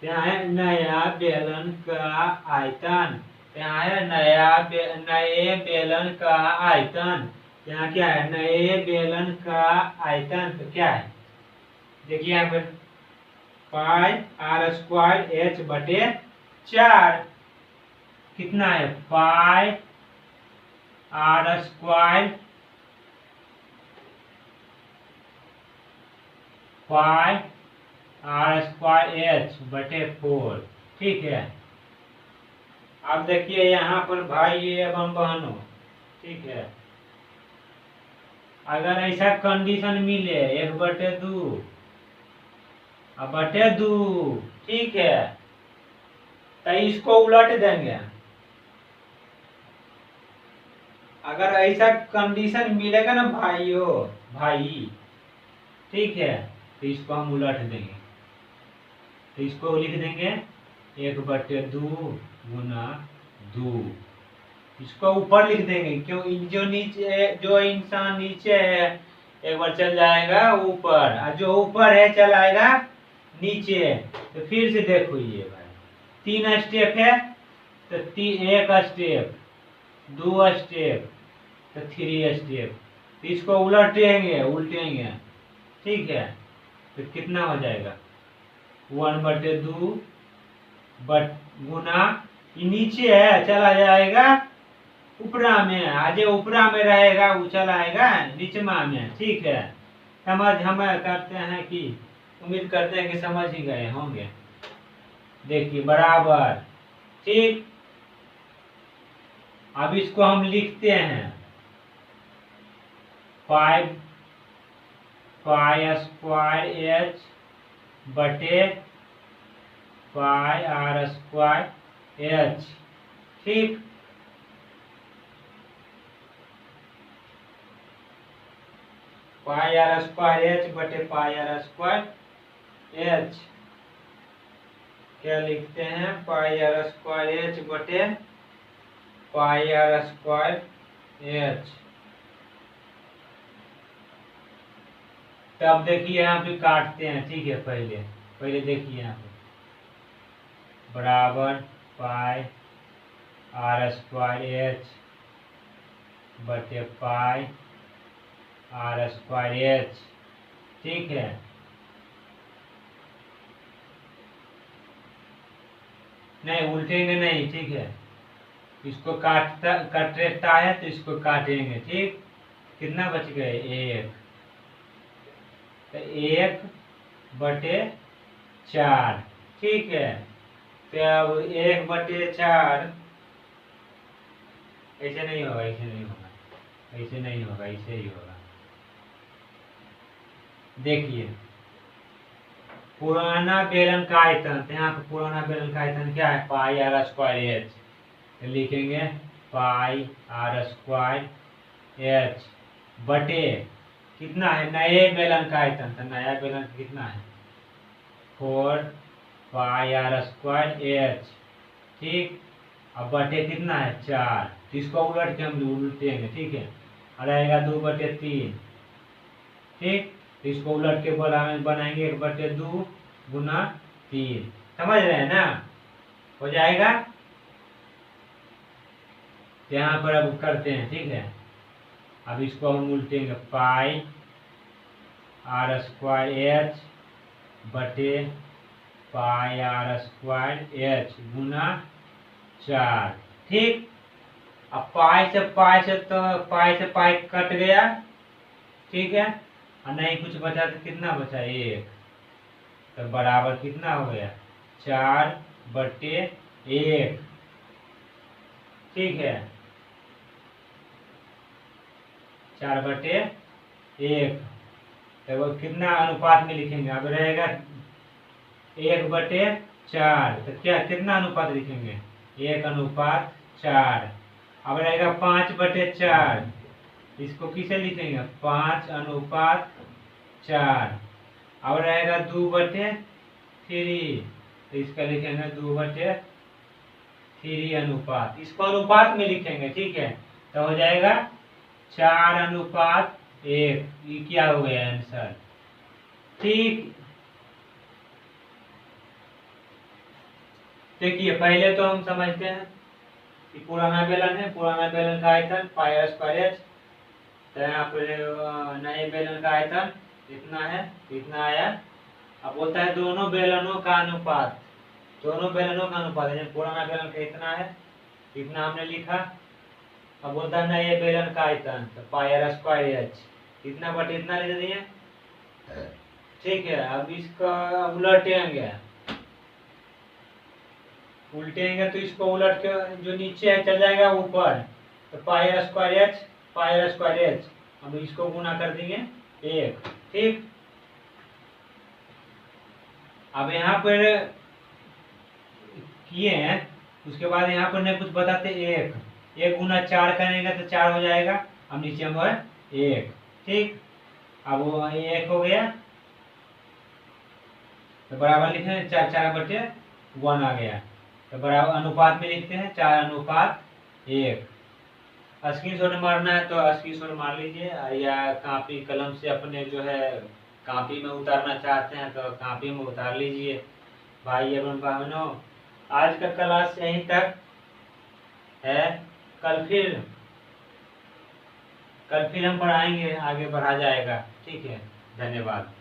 यहाँ है नया बेलन का आयतन, यहाँ है नए बेलन का आयतन। यहाँ क्या है, नए बेलन का आयतन। तो क्या है, देखिए यहाँ पर पाई आर स्क्वायर एच बटे 4 कितना है, पाई आर स्क्वायर एच बटे 4। ठीक है, अब देखिए यहाँ पर भाई एवं बहनों, ठीक है, अगर ऐसा कंडीशन मिले 1/2 अब बटे 2, ठीक है, तो इसको उलट देंगे। अगर ऐसा कंडीशन मिलेगा ना भाइयों, भाई, ठीक है, तो इसको हम उलट देंगे। तो इसको लिख देंगे 1/2 गुना 2। इसको ऊपर लिख देंगे, क्यों? जो नीचे, जो इंसान नीचे है एक बार चल जाएगा ऊपर, और जो ऊपर है चल आएगा नीचे। तो फिर से देखो ये भाई 3 स्टेप है, तो 1 स्टेप, 2 स्टेप, तो 3 स्टेप। तो इसको उल्टेंगे, ठीक है, तो कितना हो जाएगा 1/2 गुना, ये नीचे है चला जाएगा ऊपरा में, आज ऊपरा में रहेगा वो चला आएगा नीचमा में, ठीक है। समझ हम करते हैं कि उम्मीद करते हैं कि समझ ही गए होंगे। देखिए बराबर, ठीक। अब इसको हम लिखते हैं पाई स्क्वायर एच बटे पाई आर स्क्वायर एच, ठीक। पाई आर स्क्वायर एच बटे पाई आर स्क्वायर एच, क्या लिखते हैं? पाई आर स्क्वायर एच बटे पाई आर स्क्वायर एच। तब देखिए यहाँ पे काटते हैं, ठीक है। पहले देखिए यहाँ पे बराबर पाई आर स्क्वायर एच बटे पाई आर स्क्वायर एच, ठीक है। नहीं उल्टेंगे नहीं, ठीक है। इसको काटता है तो इसको काटेंगे, ठीक। कितना बच गए? 1, तो 1/4, ठीक है। तो अब 1/4 ऐसे नहीं होगा, ऐसे नहीं होगा, ऐसे नहीं होगा, ऐसे ही होगा। देखिए पुराना बेलन का आयतन, तो यहाँ पे पुराना बेलन का आयतन क्या है? Pi R square H. तो लिखेंगे पाई आर स्क्वायर एच बटे कितना है? नए बेलन का आयतन, तो नया बेलन कितना है? 4 पाई आर स्क्वायर एच, ठीक। अब बटे कितना है? 4। तो इसको उलट के हम उलटेंगे, ठीक है। और रहेगा 2/3, ठीक। तो इसको उलट के बनाएंगे 1/2 गुना 3। समझ रहे हैं ना? हो जाएगा। यहाँ पर अब करते हैं, ठीक है। अब इसको हम उल्टेंगे पाई आर स्क्वायर एच बटे पाई आर स्क्वायर एच गुना 4, ठीक। अब पाई से पाई कट गया, ठीक है। और नहीं कुछ बचा तो कितना बचा? 1। तो बराबर कितना हो गया? 4/1, ठीक है। 4/1, तो वो कितना अनुपात में लिखेंगे? अब रहेगा 1/4, तो क्या कितना अनुपात लिखेंगे? 1/4। अब रहेगा 5/4, इसको किसे लिखेंगे? 5/4। अब रहेगा 2/3, तो इसका लिखेंगे 2/3 अनुपात। इसको अनुपात में लिखेंगे, ठीक है। तो हो जाएगा 4/1। ये क्या हो गया आंसर, ठीक। देखिए पहले तो हम समझते हैं कि पुराना बेलन है, पुराना बेलन का आयतन पाई आर स्क्वायर एच। तो यहाँ पर नए बेलन का आयतन कितना है? कितना आया? अब बोलता है दोनों बेलनों का अनुपात, दोनों बेलनों का अनुपात है। पुराना बेलन का इतना है, इतना हमने लिखा। अब बोलता है नए बेलन का आयतन, तो पाई आर स्क्वायर एच, इतना बटे इतना ले दिए, ठीक है। अब इसका उलटेंगे, उल्टेंगे तो इसको उलट के जो नीचे है चल जाएगा ऊपर, तो pi R square H, pi R square H, हम इसको गुना कर देंगे 1। ठीक, अब यहाँ पर किए हैं, उसके बाद यहाँ पर नहीं कुछ बताते, 1 गुना 4 करेंगे तो 4 हो जाएगा, अब नीचे हम 1। ठीक, अब वो 1 हो गया तो बराबर लिखे हैं 4 4 बटे 1 आ गया, तो बराबर अनुपात में लिखते हैं 4:1। स्क्रीनशॉट मारना है तो स्क्रीनशॉट मार लीजिए, या कॉपी कलम से अपने जो है कॉपी में उतारना चाहते हैं तो कॉपी में उतार लीजिए। भाई एवं बहनों, आज का क्लास यहीं तक है, कल फिर हम पढ़ाएंगे, आगे बढ़ा जाएगा। ठीक है, धन्यवाद।